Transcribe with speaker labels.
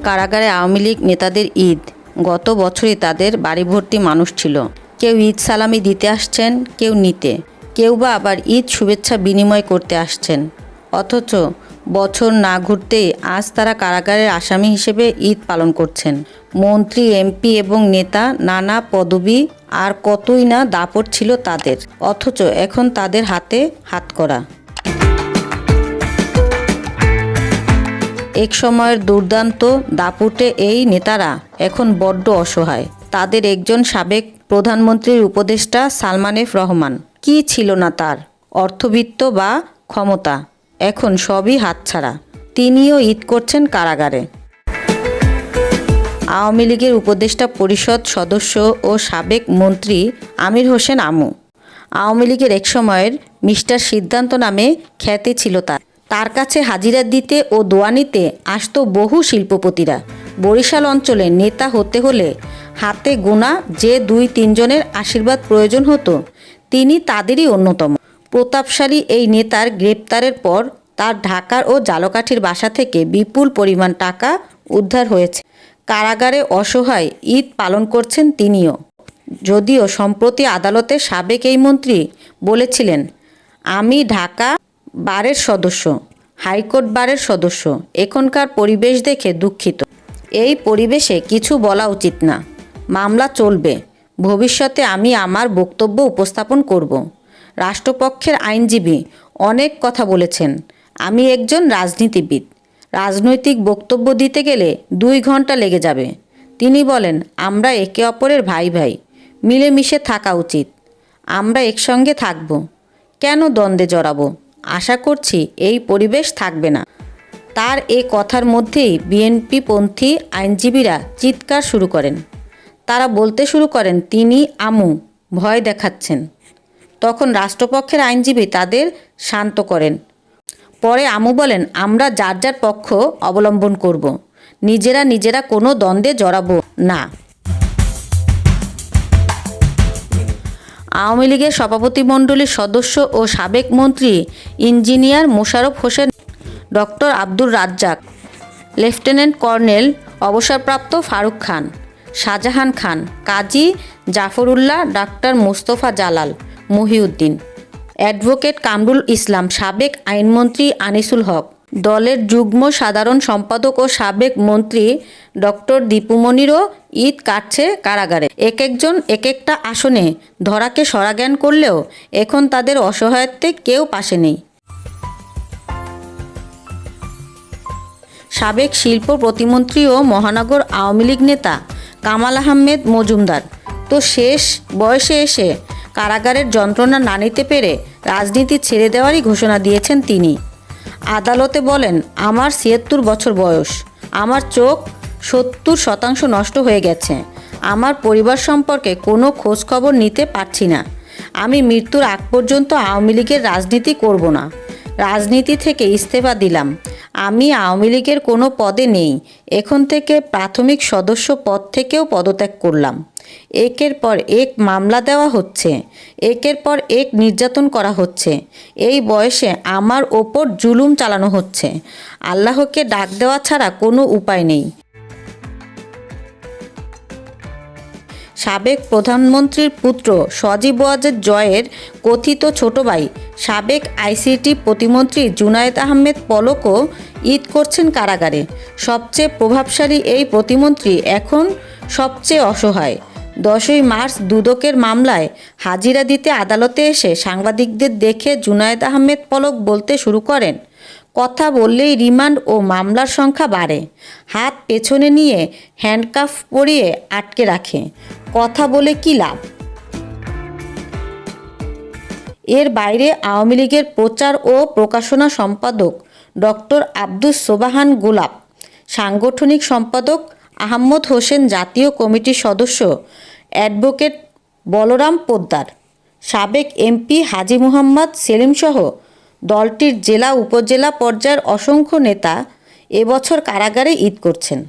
Speaker 1: কারাগারে আওয়ামী লীগ নেতাদের ঈদ। গত বছরই তাদের বাড়ি ভর্তি মানুষ ছিল। কেউ ঈদ সালামি দিতে আসছেন, কেউ নিতে, কেউ বা আবার ঈদ শুভেচ্ছা বিনিময় করতে আসছেন। অথচ বছর না ঘুরতেই আজ তারা কারাগারের আসামি হিসেবে ঈদ পালন করছেন। মন্ত্রী, এমপি এবং নেতা, নানা পদবি আর কতই না দাপট ছিল তাদের, অথচ এখন তাদের হাতে হাতকড়া। এক সময়ের দুর্দান্ত দাপুটে এই নেতারা এখন বড্ড অসহায়। তাদের একজন সাবেক প্রধানমন্ত্রীর উপদেষ্টা সালমান এফ রহমান, কি ছিল না তার অর্থবিত্ত বা ক্ষমতা, এখন সবই হাতছাড়া। তিনিও ঈদ করছেন কারাগারে। আওয়ামী লীগের উপদেষ্টা পরিষদ সদস্য ও সাবেক মন্ত্রী আমির হোসেন আমু। আওয়ামী লীগের এক সময়ের মিস্টার সিদ্ধান্ত নামে খ্যাতি ছিল তার কাছে হাজিরা দিতে ও দোয়া নিতে আসত বহু শিল্পপতিরা। বরিশাল অঞ্চলে নেতা হতে হলে হাতে গোনা যে ২-৩ জনের আশীর্বাদ প্রয়োজন হতো, তিনি তাদেরই অন্যতম। প্রতাপশালী এই নেতার গ্রেপ্তারের পর তার ঢাকার ও ঝালকাঠির বাসা থেকে বিপুল পরিমাণ টাকা উদ্ধার হয়েছে। কারাগারে অসহায় ঈদ পালন করছেন তিনিও। যদিও সম্প্রতি আদালতে সাবেক এই মন্ত্রী বলেছিলেন, আমি ঢাকা বারের সদস্য, হাইকোর্ট বারের সদস্য, এখনকার পরিবেশ দেখে দুঃখিত। এই পরিবেশে কিছু বলা উচিত না, মামলা চলবে, ভবিষ্যতে আমি আমার বক্তব্য উপস্থাপন করব। রাষ্ট্রপক্ষের আইনজীবী অনেক কথা বলেছেন, আমি একজন রাজনীতিবিদ, রাজনৈতিক বক্তব্য দিতে গেলে ২ ঘন্টা লেগে যাবে। তিনি বলেন, আমরা একে অপরের ভাই ভাই, মিলেমিশে থাকা উচিত, আমরা একসঙ্গে থাকব, কেন দ্বন্দ্বে জড়াবো? আশা করছি এই পরিবেশ থাকবে না। তার এ কথার মধ্যেই বিএনপিপন্থী আইনজীবীরা চিৎকার শুরু করেন। তারা বলতে শুরু করেন, তিনি আমু, ভয় দেখাচ্ছেন। তখন রাষ্ট্রপক্ষের আইনজীবী তাদের শান্ত করেন। পরে আমু বলেন, আমরা যার যার পক্ষ অবলম্বন করব, নিজেরা কোনো দ্বন্দ্বে জড়াবো না। আওয়ামী লীগের সভাপতিমণ্ডলীর সদস্য ও সাবেক মন্ত্রী engineer Mosharraf Hossain, doctor Abdur Razzak, lieutenant colonel অবসরপ্রাপ্ত ফারুক খান, শাহজাহান খান, কাজী জাফরুল্লাহ, ডাক্তার মোস্তফা জালাল, মহিউদ্দিন, অ্যাডভোকেট কামরুল ইসলাম, সাবেক আইনমন্ত্রী আনিসুল হক, দলের যুগ্ম সাধারণ সম্পাদক ও সাবেক মন্ত্রী ডক্টর দীপু মনিরও ঈদ কাটছে কারাগারে। একজন এক একটা আসনে ধরাকে সরাজ্ঞান করলেও এখন তাদের অসহায়ত্বে কেউ পাশে নেই। সাবেক শিল্প প্রতিমন্ত্রী ও মহানগর আওয়ামী লীগ নেতা কামাল আহমেদ মজুমদার তো শেষ বয়সে এসে কারাগারের যন্ত্রণা না নিতে পেরে রাজনীতি ছেড়ে দেওয়ারই ঘোষণা দিয়েছেন তিনি। আদালতে বলেন, আমার ৭৬ বছর বয়স, আমার চোখ ৭০% নষ্ট হয়ে গেছে, আমার পরিবার সম্পর্কে কোনো খোঁজখবর নিতে পারছি না, আমি মৃত্যুর আগ পর্যন্ত আওয়ামী লীগের রাজনীতি করব না, রাজনীতি থেকে ইস্তফা দিলাম, আমি আওয়ামী লীগের কোনো পদে নেই, এখন থেকে প্রাথমিক সদস্য পদ থেকেও পদত্যাগ করলাম। একের পর এক মামলা দেওয়া হচ্ছে, একের পর এক নির্যাতন করা হচ্ছে, এই বয়সে আমার ওপর জুলুম চালানো হচ্ছে, আল্লাহকে ডাক দেওয়া ছাড়া কোনো উপায় নেই। সাবেক প্রধানমন্ত্রীর পুত্র সজীব ওয়াজেদ জয়ের কথিত ছোট ভাই সাবেক আইসিটি প্রতিমন্ত্রী জুনায়েদ আহমেদ পলকও ঈদ করছেন কারাগারে। সবচেয়ে প্রভাবশালী এই প্রতিমন্ত্রী এখন সবচেয়ে অসহায়। 10ই মার্চ দুদকের মামলায় হাজিরা দিতে আদালতে এসে সাংবাদিকদের দেখে জুনায়েদ আহমেদ পলক বলতে শুরু করেন, কথা বললেই রিমান্ড ও মামলার সংখ্যা বাড়ে, হাত পেছনে নিয়ে হ্যান্ডকাফ পরিয়ে আটকে রাখে, কথা বলে কি লাভ? এর বাইরে আওয়ামী লীগের প্রচার ও প্রকাশনা সম্পাদক ডক্টর আব্দুস সোবাহান গোলাপ, সাংগঠনিক সম্পাদক আহমদ হোসেন, জাতীয় কমিটির সদস্য অ্যাডভোকেট বলরাম পোদ্দার, সাবেক এমপি হাজী মুহাম্মদ সেলিমসহ দলটির জেলা উপজেলা পর্যায়ের অসংখ্য নেতা এবছর কারাগারে ঈদ করছেন।